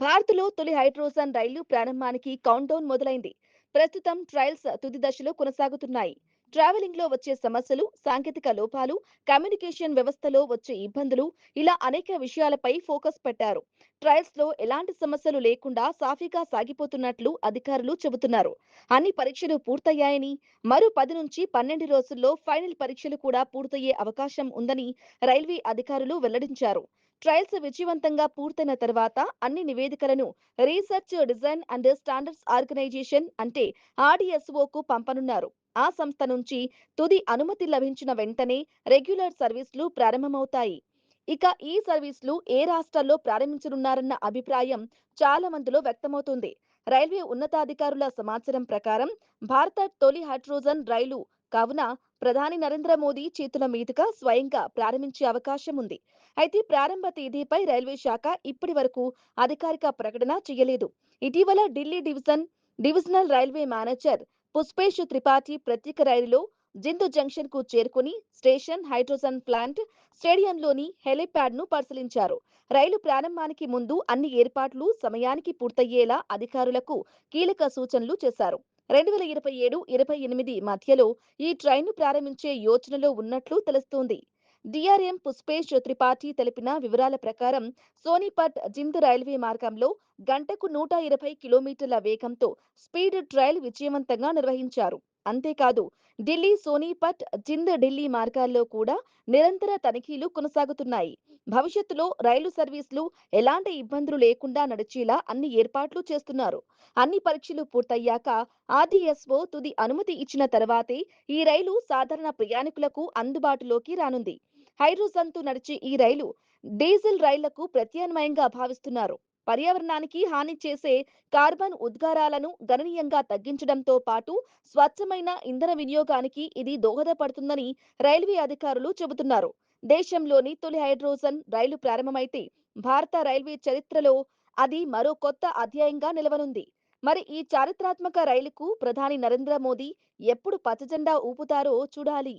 భారత్లో తొలి హైడ్రోజన్ రైలు ప్రారంభానికి కౌంట్డౌన్ మొదలైంది. ప్రస్తుతం ట్రయల్స్ తుది దశలో కొనసాగుతున్నాయి. ట్రావెలింగ్ లో వచ్చే సమస్యలు, సాంకేతిక లోపాలు, కమ్యూనికేషన్ వ్యవస్థలో వచ్చే ఇబ్బందులు, ఇలా అనేక విషయాలపై ఫోకస్ పెట్టారు. ట్రయల్స్ లో ఎలాంటి సమస్యలు లేకుండా సాఫీగా సాగిపోతున్నట్లు అధికారులు చెబుతున్నారు. అన్ని పరీక్షలు పూర్తయ్యాయని, మరో 10 నుంచి 12 రోజుల్లో ఫైనల్ పరీక్షలు కూడా పూర్తయ్యే అవకాశం ఉందని రైల్వే అధికారులు వెల్లడించారు. ట్రయల్స్ విజయవంతంగా పూర్తయిన తర్వాత అన్ని నివేదికలను research design and standards organisation అంటే ఆర్డీఎస్ఓకు పంపనున్నారు. ఆ సంస్థ నుంచి తుది అనుమతి లభించిన వెంటనే రెగ్యులర్ సర్వీసులు ప్రారంభమవుతాయి. ఇక ఈ సర్వీసులు ఏ రాష్ట్రాల్లో ప్రారంభించనున్నారన్న అభిప్రాయం చాలా మందిలో వ్యక్తమవుతుంది. రైల్వే ఉన్నతాధికారుల సమాచారం ప్రకారం భారత తొలి హైడ్రోజన్ రైలు కావున ప్రధాని నరేంద్ర మోదీ చేతుల మీదుగా స్వయంగా ప్రారంభించే అవకాశం ఉంది. అయితే ప్రారంభ తేదీపై రైల్వే శాఖ ఇప్పటి వరకు అధికారిక ప్రకటన చేయలేదు. ఇటీవల Delhi divisional railway manager Pushpesh Tripathi ప్రత్యేక రైలులో జింద్ జంక్షన్ కు చేరుకుని స్టేషన్, హైడ్రోజన్ ప్లాంట్, స్టేడియంలోని హెలీప్యాడ్ ను పరిశీలించారు. రైలు ప్రారంభానికి ముందు అన్ని ఏర్పాట్లు సమయానికి పూర్తయ్యేలా అధికారులకు కీలక సూచనలు చేశారు. 2027-28 మధ్యలో ఈ ట్రైన్ను ప్రారంభించే యోచనలో ఉన్నట్లు తెలుస్తోంది. డిఆర్ఎం పుష్పేష్ త్రిపాఠి తెలిపిన వివరాల ప్రకారం సోనిపట్ జింద్ రైల్వే మార్గంలో గంటకు 120 కిలోమీటర్ల వేగంతో స్పీడ్ ట్రయల్ విజయవంతంగా నిర్వహించారు. అంతేకాదు ఢిల్లీ సోనిపట్ జింద్ ఢిల్లీ మార్గాల్లో కూడా నిరంతర తనిఖీలు కొనసాగుతున్నాయి. భవిష్యత్తులో రైలు సర్వీసులు ఎలాంటి ఇబ్బందులు లేకుండా నడిచేలా అన్ని ఏర్పాట్లు చేస్తున్నారు. అన్ని పరీక్షలు పూర్తయ్యాక ఆర్డీఎస్ఓ తుది అనుమతి ఇచ్చిన తర్వాతే ఈ రైలు సాధారణ ప్రయాణికులకు అందుబాటులోకి రానుంది. హైడ్రోజన్తో నడిచే ఈ రైలు డీజిల్ రైళ్లకు ప్రత్యామ్నాయంగా భావిస్తున్నారు. పర్యావరణానికి హాని చేసే కార్బన్ ఉద్గారాలను గణనీయంగా తగ్గించడంతో పాటు స్వచ్ఛమైన ఇంధన వినియోగానికి ఇది దోహదపడుతుందని రైల్వే అధికారులు చెబుతున్నారు. దేశంలోని తొలి హైడ్రోజన్ రైలు ప్రారంభమైతే భారత రైల్వే చరిత్రలో అది మరో కొత్త అధ్యాయంగా నిలవనుంది. మరి ఈ చారిత్రాత్మక రైలుకు ప్రధాని నరేంద్ర మోదీ ఎప్పుడు పచ్చజెండా ఊపుతారో చూడాలి.